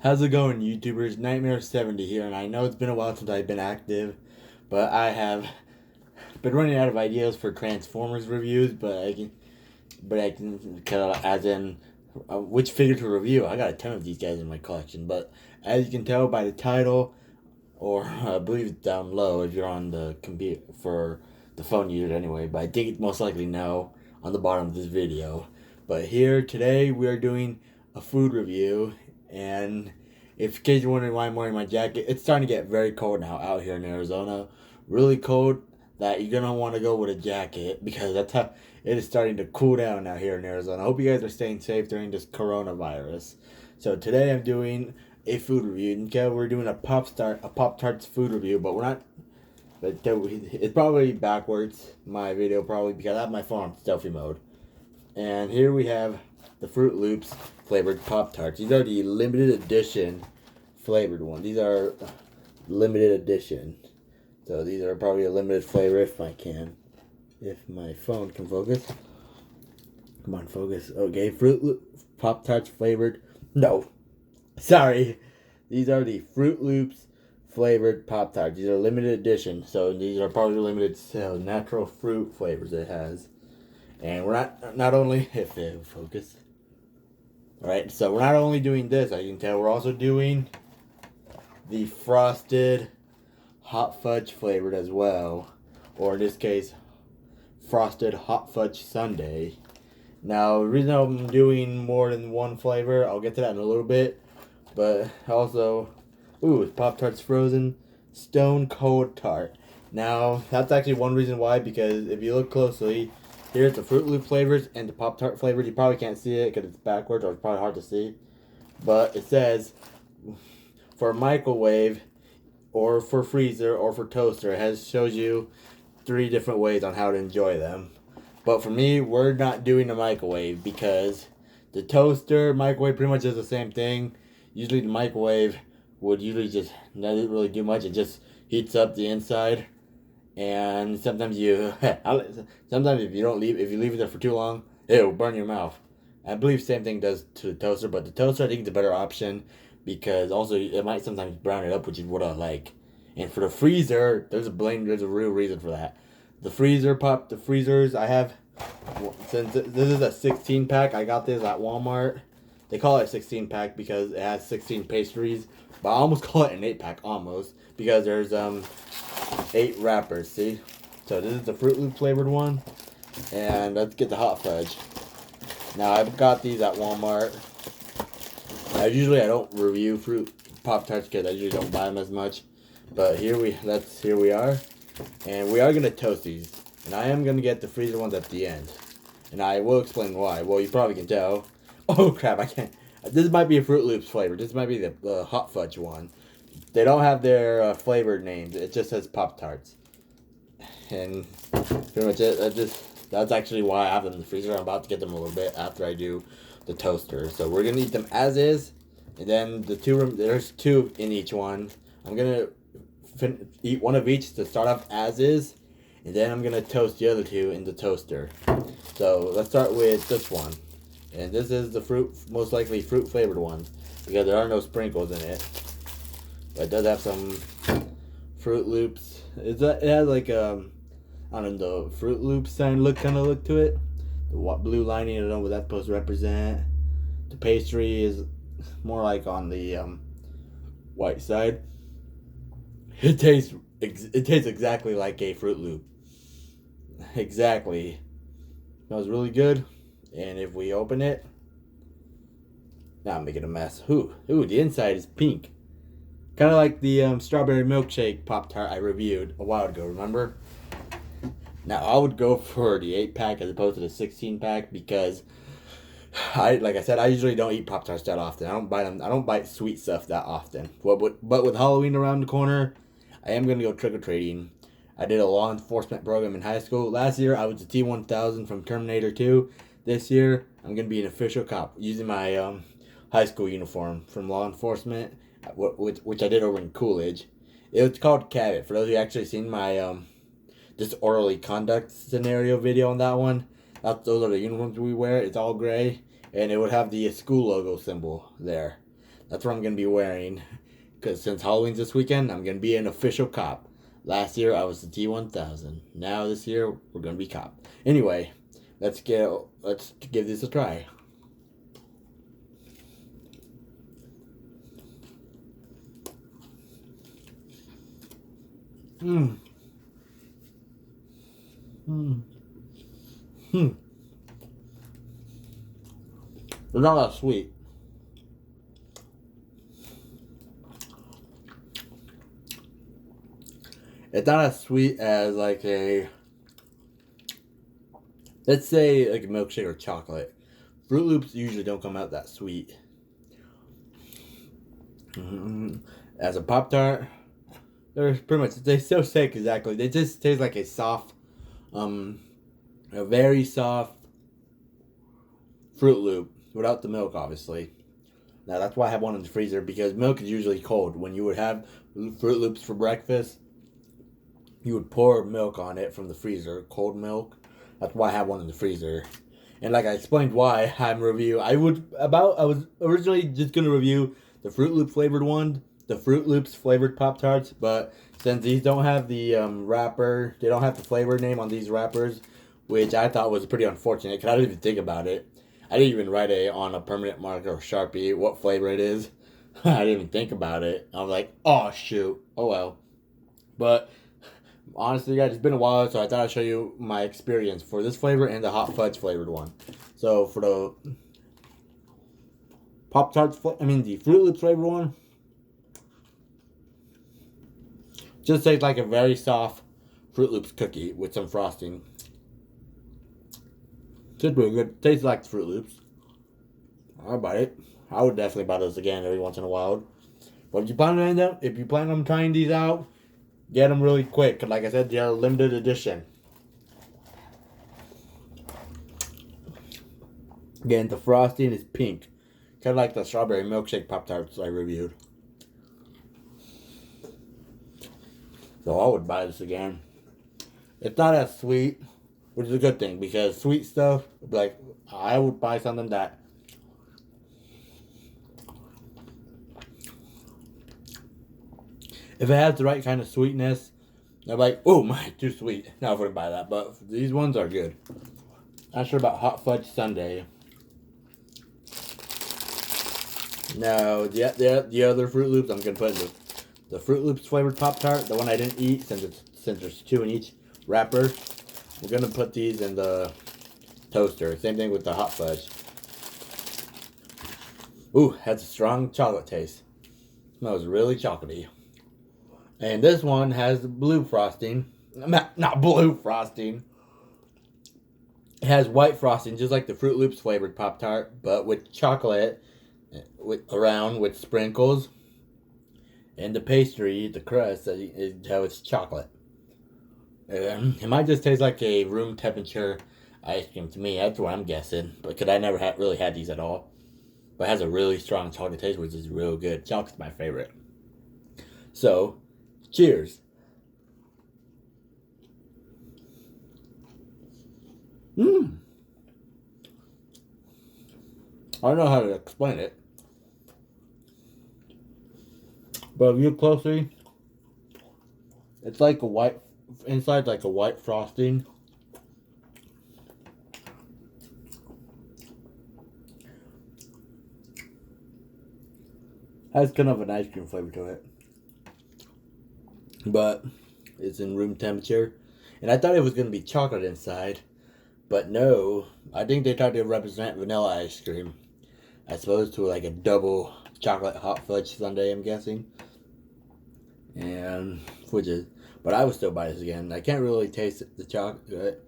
How's it going, YouTubers? Nightmare70 here, and I know it's been a while since I've been active, but I have been running out of ideas for Transformers reviews. But I can kind of as in which figure to review. I got a ton of these guys in my collection, but as you can tell by the title, or I believe it's down low if you're on the computer for the phone user anyway. But I think it's most likely no on the bottom of this video. But here today we are doing a food review. And if in case you're wondering why I'm wearing my jacket, it's starting to get very cold now out here in Arizona. Really cold that you're going to want to go with a jacket because that's how it is starting to cool down out here in Arizona. I hope you guys are staying safe during this coronavirus. So today I'm doing a food review. Okay, we're doing a PopTarts food review, but we're not. But it's probably backwards, my video probably, because I have my phone on stealthy mode. And here we have the Froot Loops flavored Pop-Tarts. These are the limited edition flavored ones. These are limited edition. So these are probably a limited flavor if I can. If my phone can focus. Come on, focus. Okay, Pop-Tarts flavored. No. Sorry. These are the Froot Loops flavored Pop-Tarts. These are limited edition. So these are probably limited natural fruit flavors it has. And we're not only, if they focus. Alright, so we're not only doing this, I can tell, we're also doing the frosted hot fudge flavored as well. Or in this case, frosted hot fudge sundae. Now, the reason I'm doing more than one flavor, I'll get to that in a little bit. But also, it's Pop-Tarts Frozen Stone Cold Tart. Now, that's actually one reason why, because if you look closely, here's the Froot Loop flavors and the Pop-Tart flavors. You probably can't see it because it's backwards or it's probably hard to see. But it says for microwave or for freezer or for toaster. It shows you 3 different ways on how to enjoy them. But for me, we're not doing the microwave because the toaster, microwave pretty much does the same thing. Usually the microwave would usually just not really do much. It just heats up the inside. And sometimes if you leave it there for too long, it'll burn your mouth. I believe same thing does to the toaster, but the toaster I think is a better option because also it might sometimes brown it up, which is what I like. And for the freezer, there's a real reason for that. The freezers I have, since this is a 16 pack, I got this at Walmart. They call it a 16 pack because it has 16 pastries, but I almost call it an 8 pack almost because there's 8 wrappers, see? So this is the Froot Loop flavored one. And let's get the hot fudge. Now I've got these at Walmart. Now usually I don't review fruit Pop-Tarts because I usually don't buy them as much. But here we are. And we are gonna toast these. And I am gonna get the freezer ones at the end. And I will explain why. Well, you probably can tell. Oh crap, I can't. This might be a Froot Loops flavor. This might be the hot fudge one. They don't have their flavored names. It just says Pop-Tarts. And pretty much that's actually why I have them in the freezer. I'm about to get them a little bit after I do the toaster. So we're going to eat them as is. And then there's 2 in each one. I'm going to eat one of each to start off as is. And then I'm going to toast the other 2 in the toaster. So let's start with this one. And this is the most likely fruit flavored one. Because there are no sprinkles in it. It does have some Froot Loops. It has like I don't know, the Froot Loops kind of look to it. The blue lining, I don't know what that's supposed to represent. The pastry is more like on the white side. It tastes exactly like a Froot Loop. Exactly. Smells really good. And if we open it, now I'm making a mess. Ooh, the inside is pink. Kind of like the strawberry milkshake Pop-Tart I reviewed a while ago, remember? Now, I would go for the 8 pack as opposed to the 16 pack because, like I said, I usually don't eat Pop-Tarts that often. I don't buy sweet stuff that often. But with Halloween around the corner, I am going to go trick-or-treating. I did a law enforcement program in high school. Last year, I was a T-1000 from Terminator 2. This year, I'm going to be an official cop using my high school uniform from law enforcement, which I did over in Coolidge. It was called Cabot. For those who actually seen my disorderly conduct scenario video on that one, those are the uniforms we wear. It's all gray, and it would have the school logo symbol there. That's what I'm gonna be wearing. Because since Halloween's this weekend, I'm gonna be an official cop. Last year I was the T1000. Now this year we're gonna be cop. Anyway, let's give this a try. Mmm. Mmm. Hmm. It's not that sweet. It's not as sweet as like a, let's say like a milkshake or chocolate. Fruit Loops usually don't come out that sweet. As a Pop-Tart, they're pretty much, they still taste exactly. They just taste like a soft, a very soft Fruit Loop without the milk, obviously. Now that's why I have one in the freezer, because milk is usually cold. When you would have Fruit Loops for breakfast, you would pour milk on it from the freezer, cold milk. That's why I have one in the freezer. And like I explained why I'm I was originally just gonna review the Fruit Loop flavored one, the Fruit Loops flavored Pop-Tarts, but since these don't have the wrapper, they don't have the flavor name on these wrappers, which I thought was pretty unfortunate because I didn't even think about it. I didn't even write it on a permanent marker or Sharpie what flavor it is. I didn't even think about it. I was like, oh shoot, oh well. But honestly, guys, it's been a while, so I thought I'd show you my experience for this flavor and the hot fudge flavored one. So for the the Fruit Loops flavored one, just tastes like a very soft Fruit Loops cookie with some frosting. Just really good. Tastes like the Fruit Loops. I'll buy it. I would definitely buy those again every once in a while. But if you plan on trying these out, get them really quick. Cause like I said, they're limited edition. Again, the frosting is pink. Kind of like the strawberry milkshake Pop-Tarts I reviewed. So I would buy this again. It's not as sweet, which is a good thing, because sweet stuff, like, I would buy something that if it has the right kind of sweetness, I'm like, oh my, too sweet. No, I wouldn't buy that, but these ones are good. Not sure about Hot Fudge Sundae. No, the other Fruit Loops I'm gonna put in the Fruit Loops flavored Pop-Tart, the one I didn't eat since there's two in each wrapper. We're gonna put these in the toaster. Same thing with the Hot Fudge. Ooh, has a strong chocolate taste. Smells really chocolatey. And this one has blue frosting. Not blue frosting. It has white frosting, just like the Fruit Loops flavored Pop-Tart, but with chocolate with sprinkles. And the pastry, the crust, is how it's chocolate. It might just taste like a room temperature ice cream to me. That's what I'm guessing. Because I never really had these at all. But it has a really strong chocolate taste, which is real good. Chocolate's my favorite. So, cheers. Mmm. I don't know how to explain it. But if you look closely, it's like a white, inside like a white frosting. Has kind of an ice cream flavor to it. But it's in room temperature. And I thought it was going to be chocolate inside. But no, I think they tried to represent vanilla ice cream. As opposed to like a double chocolate hot fudge sundae, I'm guessing. And which is, but I would still buy this again. I can't really taste the chocolate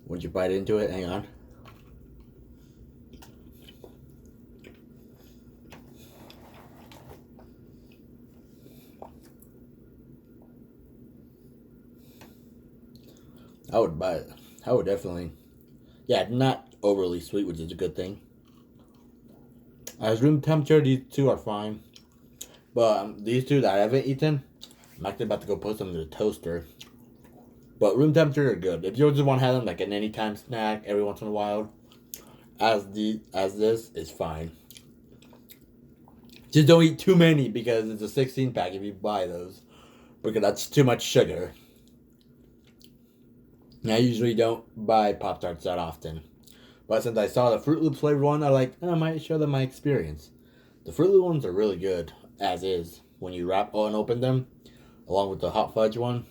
once you bite into it. Hang on. I would buy it. I would definitely. Yeah, not overly sweet, which is a good thing. As room temperature, these two are fine. But these two that I haven't eaten, I'm actually about to go put them in the toaster. But room temperature are good. If you just want to have them like an anytime snack every once in a while, as this is fine. Just don't eat too many because it's a 16 pack if you buy those. Because that's too much sugar. I usually don't buy Pop-Tarts that often. But since I saw the Froot Loops flavored one, I might show them my experience. The Froot Loop ones are really good, as is, when you wrap and open them, along with the Hot Fudge one.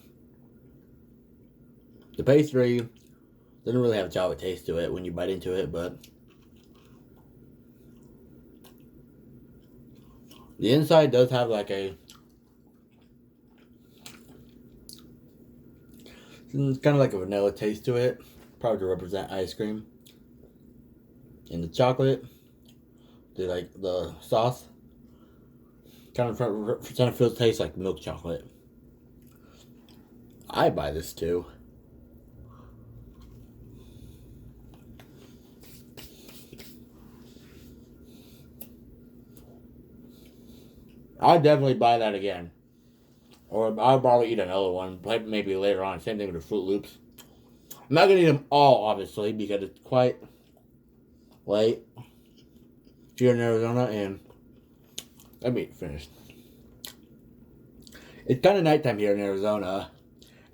The pastry doesn't really have a chocolate taste to it when you bite into it, but the inside does have like a it's kind of like a vanilla taste to it, probably to represent ice cream. And the chocolate, the sauce, kind of feels tastes like milk chocolate. I buy this too. I'd definitely buy that again. Or I'll probably eat another one, maybe later on. Same thing with the Froot Loops. I'm not going to eat them all, obviously, because it's quite late here in Arizona, and let me finish. It's kind of nighttime here in Arizona,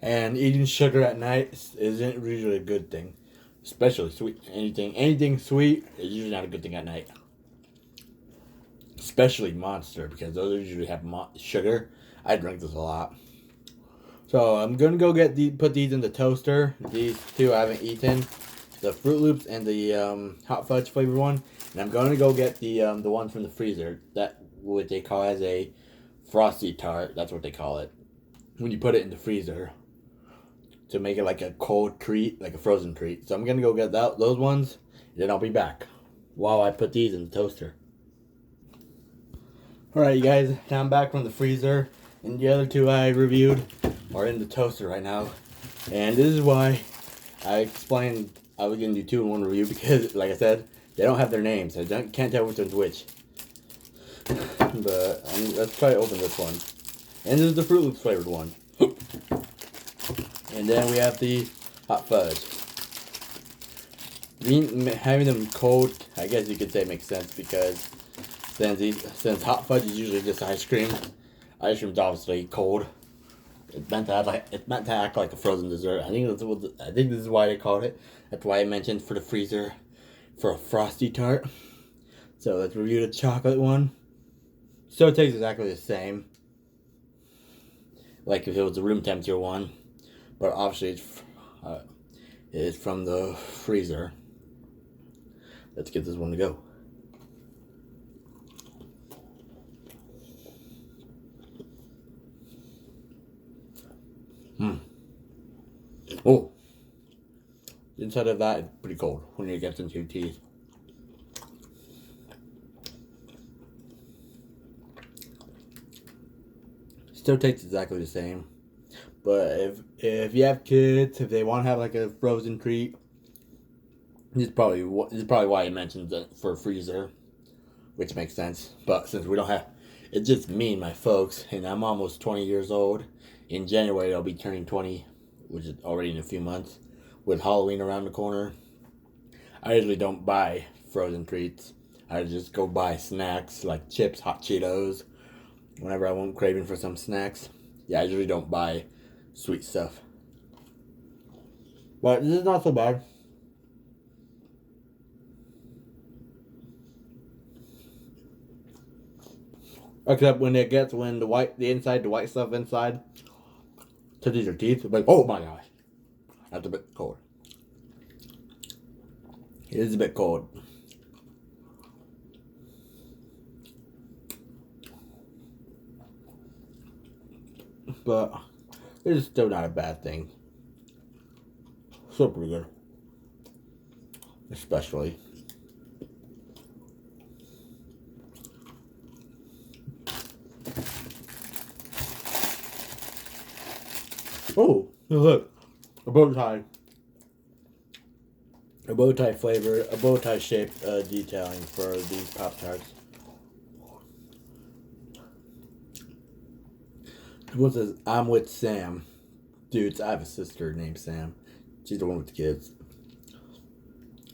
and eating sugar at night isn't usually a good thing. Especially sweet. Anything sweet is usually not a good thing at night. Especially Monster, because those usually have sugar. I drink this a lot. So I'm gonna go put these in the toaster. These two I haven't eaten, the Froot Loops and the Hot Fudge flavored one. And I'm gonna go get the one from the freezer. That what they call as a frosty tart. That's what they call it when you put it in the freezer to make it like a cold treat, like a frozen treat. So I'm gonna go get those ones. And then I'll be back while I put these in the toaster. Alright, you guys, now I'm back from the freezer, and the other two I reviewed are in the toaster right now. And this is why I explained I was going to do 2-in-1 review, because, like I said, they don't have their names. I can't tell which one's which. But let's try to open this one. And this is the Froot Loops flavored one. And then we have the Hot Fudge. Having them cold, I guess you could say, makes sense, because since Hot Fudge is usually just ice cream is obviously cold. It's meant to act like a frozen dessert. I think this is why they called it. That's why I mentioned for the freezer for a frosty tart. So let's review the chocolate one. So it tastes exactly the same, like if it was a room temperature one, but obviously it's from the freezer. Let's get this one to go. Oh, the inside of that is pretty cold when it gets into your teeth. Still tastes exactly the same, but if you have kids, if they want to have like a frozen treat, this is probably why I mentioned it for a freezer, which makes sense. But since we don't have, it's just me and my folks, and I'm almost 20 years old. In January, I'll be turning 20, which is already in a few months, with Halloween around the corner. I usually don't buy frozen treats. I just go buy snacks like chips, hot Cheetos, whenever I want craving for some snacks. Yeah, I usually don't buy sweet stuff. But this is not so bad. Except when the white stuff inside touches your teeth, it's like, oh my gosh, that's a bit cold. It is a bit cold. But it's still not a bad thing. Still pretty good. Especially. Oh, look. A bow tie. A bow tie flavor, a bow tie shaped detailing for these Pop-Tarts. One says, I'm with Sam. Dudes, I have a sister named Sam. She's the one with the kids.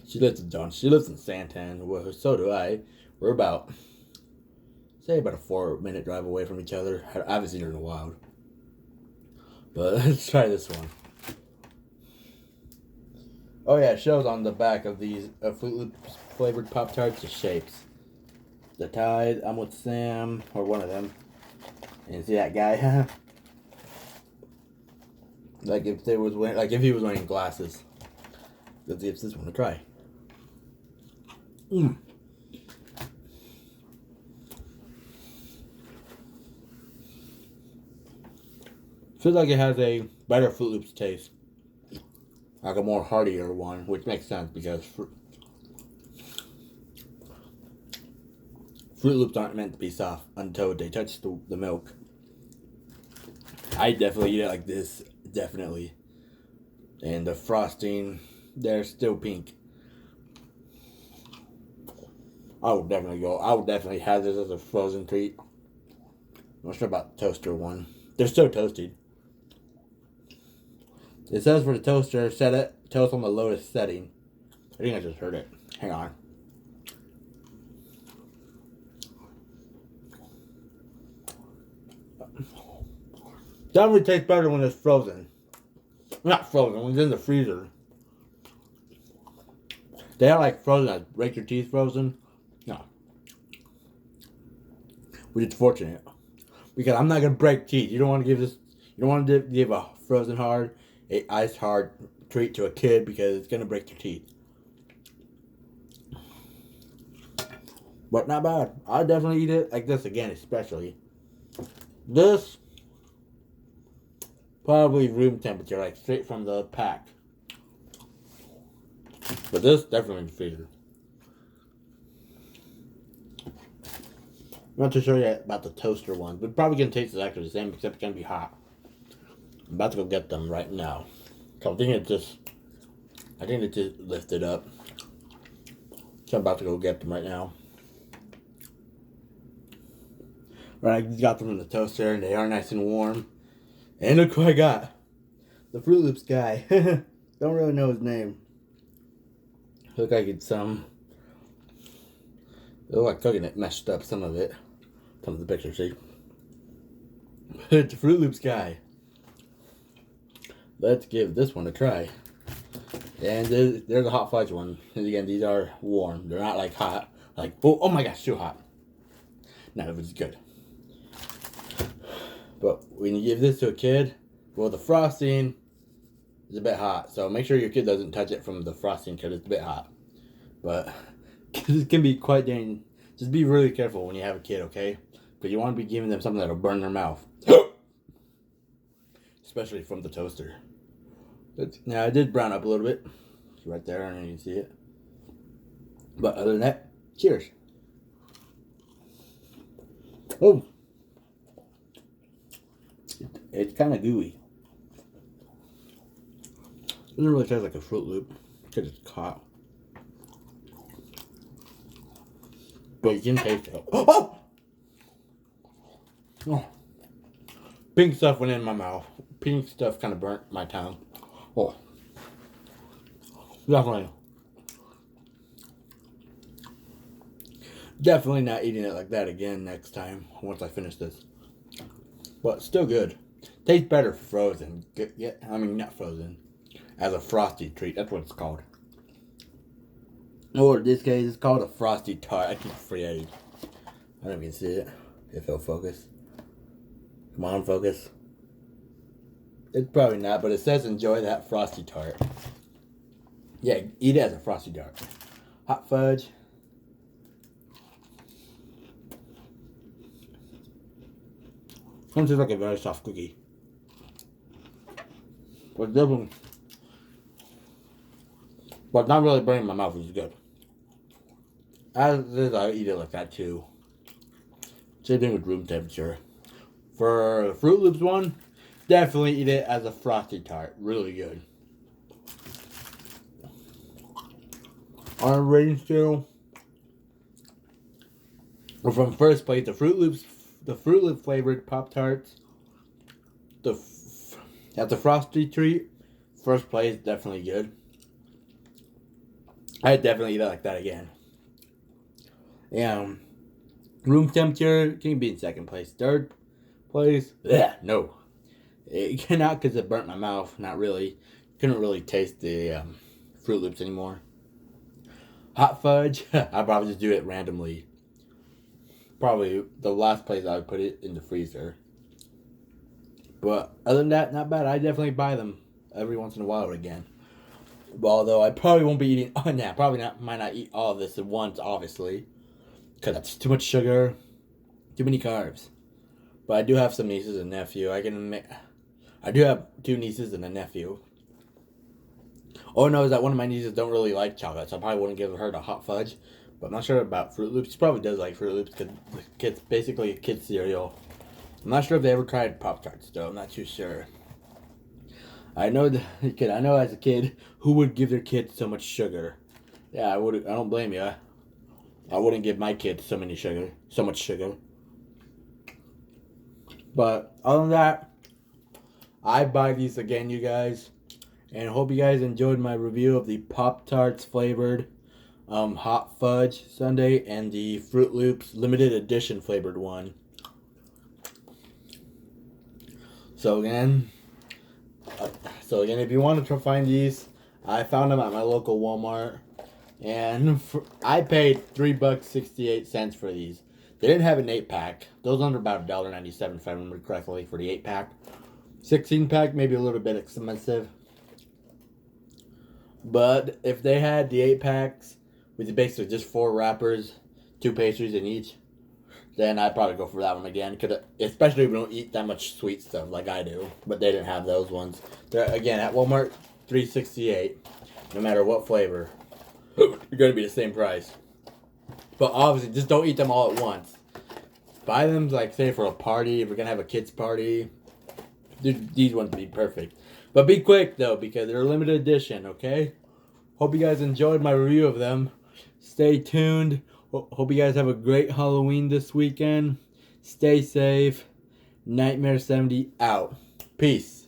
She lives in Santan. Well, so do I. We're about say about a 4-minute drive away from each other. I haven't seen her in a while. But let's try this one. Oh yeah, it shows on the back of these Froot Loops flavored Pop-Tarts the shapes. The Tide, I'm with Sam, or one of them. And see that guy? Like if they was wearing, like if he was wearing glasses. Let's give this one a try. Feels like it has a better Froot Loops taste. Like a more heartier one, which makes sense because Froot Loops aren't meant to be soft until they touch the milk. I definitely eat it like this, definitely. And the frosting, they're still pink. I would definitely have this as a frozen treat. I'm not sure about the toaster one. They're still toasted. It says for the toaster, toast on the lowest setting. I think I just heard it. Hang on. Definitely tastes better when it's frozen. Not frozen, when it's in the freezer. They are like frozen, like break your teeth frozen. No. Which is fortunate. Because I'm not going to break teeth. You don't want to give a frozen hard, a ice hard treat to a kid because it's going to break their teeth. But not bad. I definitely eat it like this again, especially. This, probably room temperature, like straight from the pack. But this, definitely in the freezer. I'm not too sure yet about the toaster one, but probably going to taste exactly the same, except it's going to be hot. I'm about to go get them right now. So I think it just lifted up. So I'm about to go get them right now. Right, I got them in the toaster, and they are nice and warm. And look who I got. The Froot Loops guy. Don't really know his name. Look like it's it looked like cooking it messed up some of it. Some of the pictures, see? It's the Froot Loops guy. Let's give this one a try. And there's a hot fudge one. And again, these are warm. They're not like hot. Like, oh my gosh, too hot. None of it's good. But when you give this to a kid, well, the frosting is a bit hot. So make sure your kid doesn't touch it from the frosting because it's a bit hot. But it can be quite dangerous. Just be really careful when you have a kid, okay? Because you want to be giving them something that'll burn their mouth. Especially from the toaster. Now, it did brown up a little bit. It's right there, and you can see it. But other than that, cheers. Oh! It's kind of gooey. It doesn't really taste like a Froot Loop because it's hot. But you can taste it. Oh! Oh! Pink stuff went in my mouth. Pink stuff kind of burnt my tongue. Oh. Definitely not eating it like that again next time once I finish this. But still good. Tastes better frozen. Yeah, I mean, not frozen. As a frosty treat. That's what it's called. Or in this case, it's called a frosty tart. I keep forgetting. I don't even see it. If it'll focus. Come on, focus. It's probably not, but it says enjoy that frosty tart. Yeah, eat it as a frosty tart. Hot fudge. Comes like a very soft cookie. But definitely, but not really burning my mouth is good. As it is, I eat it like that too. Same thing with room temperature. For the Froot Loops one, definitely eat it as a frosty tart. Really good. On a rating scale, from first place, the Froot Loop flavored Pop-Tarts, at the frosty treat, first place, definitely good. I'd definitely eat it like that again. Yeah. Room temperature, can be in second place. Third place, yeah, no. It cannot because it burnt my mouth. Not really. Couldn't really taste the Fruit Loops anymore. Hot Fudge, I'd probably just do it randomly. Probably the last place I would put it in the freezer. But other than that, not bad. I definitely buy them every once in a while again. Although I probably won't be eating, probably not, might not eat all of this at once, obviously. Because that's too much sugar, too many carbs. But I do have some nieces and nephew. I do have 2 nieces and a nephew. All I know is that one of my nieces don't really like chocolate, so I probably wouldn't give her the hot fudge. But I'm not sure about Fruit Loops. She probably does like Fruit Loops because it's basically a kid's cereal. I'm not sure if they ever tried PopTarts though. I'm not too sure. I know as a kid who would give their kids so much sugar. Yeah, I would. I don't blame you. I wouldn't give my kids so much sugar. But other than that, I buy these again, you guys, and hope you guys enjoyed my review of the PopTarts flavored hot fudge sundae and the Fruit Loops limited edition flavored one. So again, if you want to find these, I found them at my local Walmart, and I paid $3.68 for these. They didn't have an 8-pack. Those are about $1.97 if I remember correctly for the 8-pack. 16-pack maybe a little bit expensive. But if they had the 8-packs with basically just 4 wrappers, 2 pastries in each, then I'd probably go for that one again. Especially if we don't eat that much sweet stuff like I do. But they didn't have those ones. They're, again, at Walmart, $3.68. No matter what flavor. They're going to be the same price. But obviously, just don't eat them all at once. Buy them, like, say, for a party. If we're going to have a kid's party. These ones would be perfect. But be quick, though, because they're a limited edition, okay? Hope you guys enjoyed my review of them. Stay tuned. Hope you guys have a great Halloween this weekend. Stay safe. Nightmare 70 out. Peace.